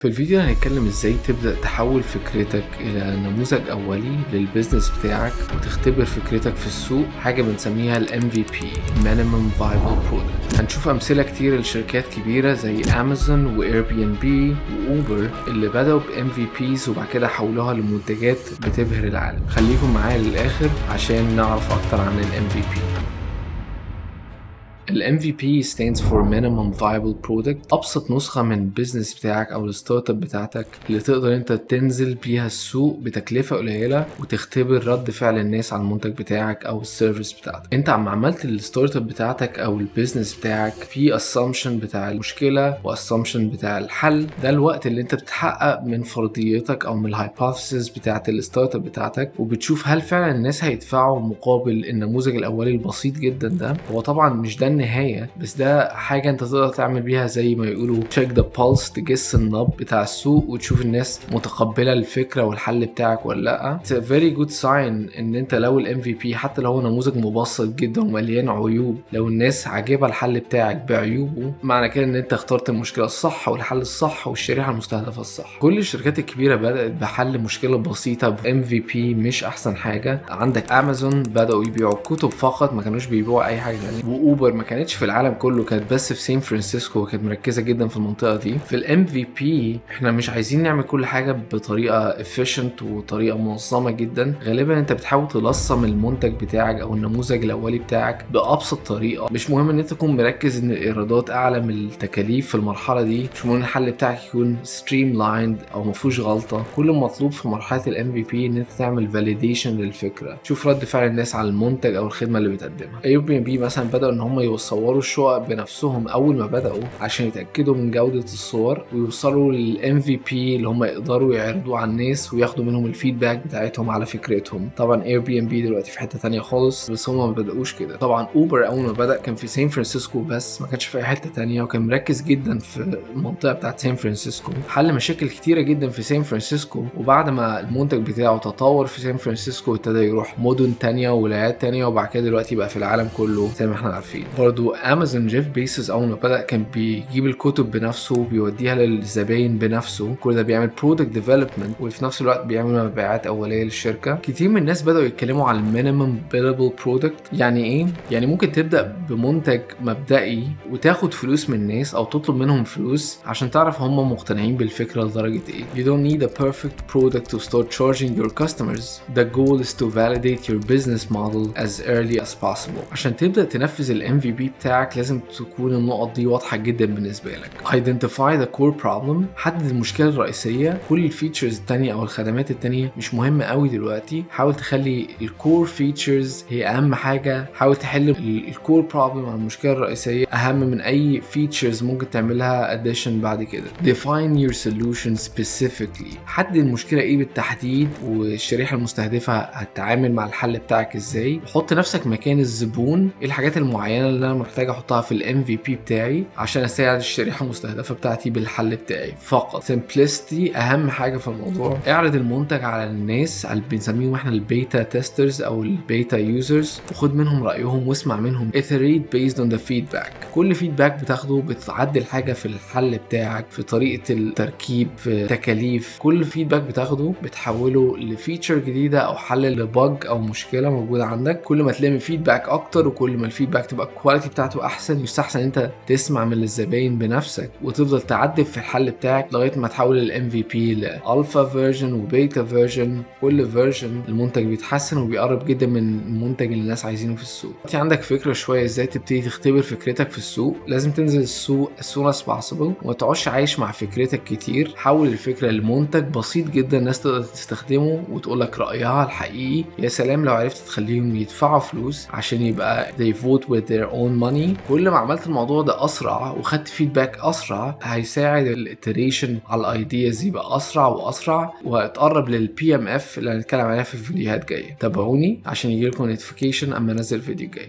في الفيديو ده هنتكلم ازاي تبدأ تحول فكرتك إلى نموذج أولي للبيزنس بتاعك وتختبر فكرتك في السوق، حاجة بنسميها ال MVP Minimum Viable Product. هنشوف أمثلة كتير لشركات كبيرة زي أمازون وإير بي إن بي وأوبر اللي بدأوا ب MVPs وبعد كده حولوها لمنتجات بتبهر العالم. خليكم معايا للآخر عشان نعرف أكتر عن ال MVP. ال MVP stands for Minimum Viable Product، أبسط نسخة من البيزنس بتاعك أو الستارت اب بتاعتك اللي تقدر أنت تنزل بيها السوق بتكلفة قليلة وتختبر رد فعل الناس على المنتج بتاعك أو السيرفيس بتاعتك. أنت عم عملت الستارت اب بتاعتك أو البيزنس بتاعك في assumption بتاع المشكلة و assumption بتاع الحل. ده الوقت اللي أنت بتحقق من فرضيتك أو من الهايبوثيسيس بتاعت الستارت اب بتاعتك، وبتشوف هل فعلا الناس هيدفعوا مقابل النموذج الأولي البسيط جدا ده. هو طبعا مش ده النهاية، بس ده حاجة انت تقدر تعمل بيها زي ما يقولوا check the pulse، تجس النبض بتاع السوق وتشوف الناس متقبلة الفكرة والحل بتاعك ولا لا. It's a very good sign ان انت لو ال MVP حتى لو هو نموذج مبسط جدا ومليان عيوب، لو الناس عاجبها الحل بتاعك بعيوبه، معنى كده ان انت اخترت المشكلة الصح والحل الصح والشريحة المستهدفة الصح. كل الشركات الكبيرة بدأت بحل مشكلة بسيطة ب MVP مش احسن حاجة. عندك امازون بدأوا يبيعوا كتب فقط، ما كانوش بيبيعوا اي حاجة تانية. واوبر ما كانتش في العالم كله، كانت بس في سان فرانسيسكو وكانت مركزة جدا في المنطقة دي. في ال MVP احنا مش عايزين نعمل كل حاجة بطريقة efficient وطريقة منظمة جدا. غالبا انت بتحاول تلصم المنتج بتاعك او النموذج الاولي بتاعك بأبسط طريقة. مش مهم ان انت تكون مركز ان الايرادات اعلى من التكاليف في المرحلة دي، مش مهم ان الحل بتاعك يكون streamlined او مفهوش غلطة. كل المطلوب في مرحلة ال MVP ان انت تعمل validation للفكرة، تشوف رد فعل الناس على المنتج او الخدمة اللي بتقدمها. Airbnb مثلا بدأوا ان هم يصوروا الشقق بنفسهم اول ما بدأوا عشان يتأكدوا من جودة الصور ويوصلوا لل MVP اللي هم يقدروا يعرضوا على الناس وياخدوا منهم الفيدباك بتاعتهم على فكرتهم. طبعا Airbnb دلوقتي في حتة تانية خالص، بس هم ما بدأوش كده. طبعا اوبر اول ما بدأ كان في سان فرانسيسكو بس، ما كانش في اي حتة تانية، وكان مركز جدا في المنطقة بتاعت سان فرانسيسكو، حل مشاكل كتيرة جدا في سان فرانسيسكو. وبعد ما المنتج بتاعه تطور في سان فرانسيسكو ابتدى يروح مدن تانية وولايات تانية، وبعد كده دلوقتي بقى في العالم كله زي ما احنا عارفين. برضو امازون جيف بيسوس اول ما بدأ كان بيجيب الكتب بنفسه وبيوديها للزباين بنفسه. كل ده بيعمل برودكت ديفلوبمنت وفي نفس الوقت بيعمل مبيعات اوليه للشركه. كتير من الناس بدأوا يتكلموا على المينيمم بيلابل برودكت. يعني ايه؟ يعني ممكن تبدأ بمنتج مبدئي وتاخد فلوس من الناس او تطلب منهم فلوس عشان تعرف هم مقتنعين بالفكره لدرجه ايه. You don't need a perfect product to start charging your customers. The goal is to validate your business model as early as possible. عشان تبدأ تنفذ ال MVP بتاعك لازم تكون النقط دي واضحة جدا بالنسبة لك. Identify the core problem، حدد المشكلة الرئيسية. كل الفيتشرز التانية أو الخدمات التانية مش مهمة قوي دلوقتي، حاول تخلي الكور فيتشرز هي أهم حاجة. حاول تحل الكور بروبلم أو المشكلة الرئيسية أهم من أي فيتشرز ممكن تعملها addition بعد كده. Define your solution specifically، حدد المشكلة إيه بالتحديد والشريحة المستهدفة هتتعامل مع الحل بتاعك إزاي. حط نفسك مكان الزبون، إيه الحاجات المعينة اللي أنا محتاج أحطها في ال MVP بتاعي عشان أساعد الشريحة المستهدفة بتاعتي بالحل بتاعي فقط. Simplicity أهم حاجة في الموضوع. اعرض المنتج على الناس اللي بنسميهم احنا البيتا تيسترز أو البيتا يوزرز وخد منهم رأيهم واسمع منهم. Iterate based on the feedback، كل فيدباك بتاخده بتعدل حاجة في الحل بتاعك، في طريقة التركيب، في تكاليف. كل فيدباك بتاخده بتحوله لفيتشر جديدة أو حل لبج أو مشكلة موجودة عندك. كل ما تلاقي فيدباك أكتر وكل ما الفيدباك تبقى الكواليتي بتاعته احسن، يستحسن انت تسمع من الزباين بنفسك وتفضل تعدل في الحل بتاعك لغايه ما تحول ال MVP لالفا فيرجن وبيتا فيرجن. كل فيرجن المنتج بيتحسن وبيقرب جدا من المنتج اللي الناس عايزينه في السوق. انت عندك فكره شويه ازاي تبتدي تختبر فكرتك في السوق؟ لازم تنزل السوق as soon as possible وما تقعدش عايش مع فكرتك كتير. حول الفكره لمنتج بسيط جدا الناس تقدر تستخدمه وتقول لك رايها الحقيقي. يا سلام لو عرفت تخليهم يدفعوا فلوس عشان يبقى they vote with their own money. كل ما عملت الموضوع ده اسرع وخدت فيدباك اسرع هيساعد الاتريشن على الايدياز يبقى اسرع واسرع، وهتقرب للPMF اللي هنتكلم عليها في الفيديوهات جايه. تابعوني عشان يجيلكم نوتيفيكيشن اما انزل فيديو جاي.